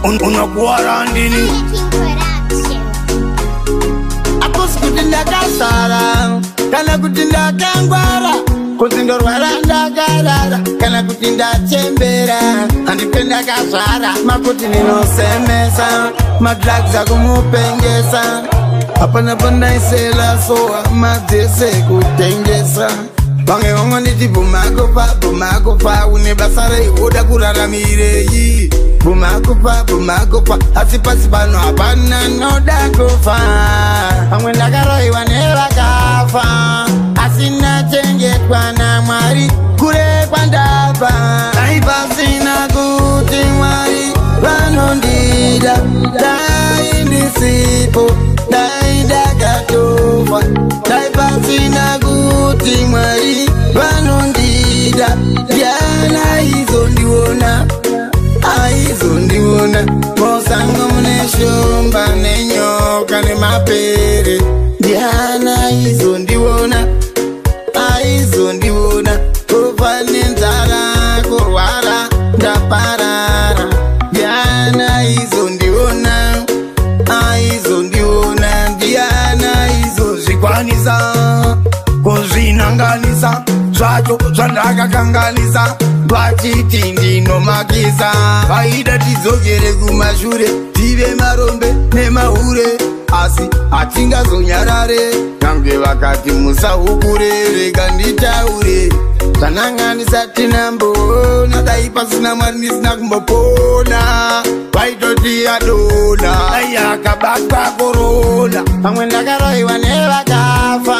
unakuwara ndini akosi kuti ndakazara kana kuti ndakangwara kuti ndorwara ndakarara kana kuti ndachembera handipe ndakazvara makuti ndinosemesa madrugs akumupengesa hapana pandaisela soa madzese kutengesa vange vangu nditi bumakupa une basa reihoda kuraramirei bumakupa asi pasi pano hapana noda kufa vamwe ndakaroiwa nevakafa asina chengetwa naMwari kure kwandabva dai pasina kuti Mwari vanondida dai ndisipo dai ndakatofa dai pasina kuti Mwari vanondida diana aizondiona mosango mune shumba nenyoka nemapere diana aizondiona kufa nenzara kurwara ndaparara diana aizondiona diana aizozvikwanisa kuzvinanganisa zvacho zvandakakanganisa vachiti ndinomakisa vaida tidzokere kumashure tive marombe nemahure asi hatingazonyarare nyange vakati musahukure rega nditaure zvananganisa tinamboona dai pasina Mwari ndisina kumbopona vaitoti adona dai akabatwa korona pamwe ndakaroiwa nevakafa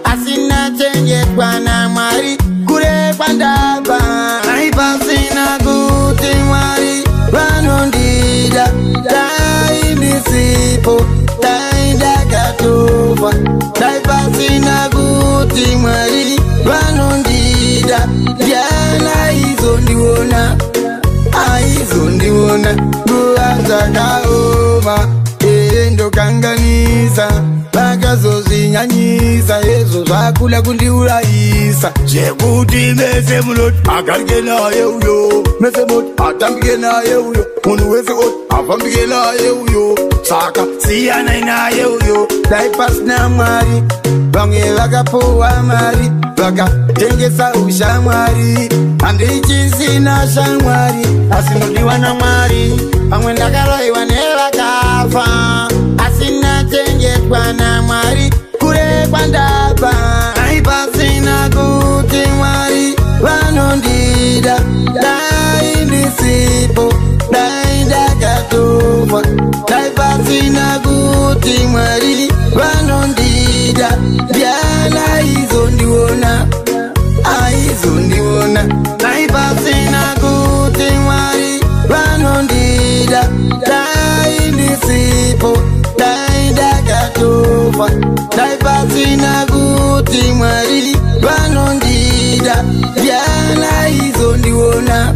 asina chengetwa naMwari kure kwandabva dai pasina kuti Mwari vanondida dai ndisipo dai ndakatofa dai pasina kuti Mwari vanondida diana aizondiona nguva dzakaoma ndokanganisa vakazozvinyanyisa ezvo zvakula kundiurayisa zvekuti mese munoti agarike naye uyo mese moti atambike naye uyo munhu wese oti afambike naye uyo saka siyanai naye uyo dai pasina Mwari vamwe vakapuwa mari vakatengesa ushamwari handichisina shamwari asi nodiwa naMwari pamwe ndakaroiwa nevakafa asina chengetwa naMwari kure kwandabva dai pasina kuti Mwari vanondida dai ndisipo dai ndakatofa dai pasina kuti Mwari vanondida diana aizondiona dai pasina kuti Mwari vanondida dai ndisipo dai ndakatofa dai pasina kuti Mwari vanondida diana aizondiona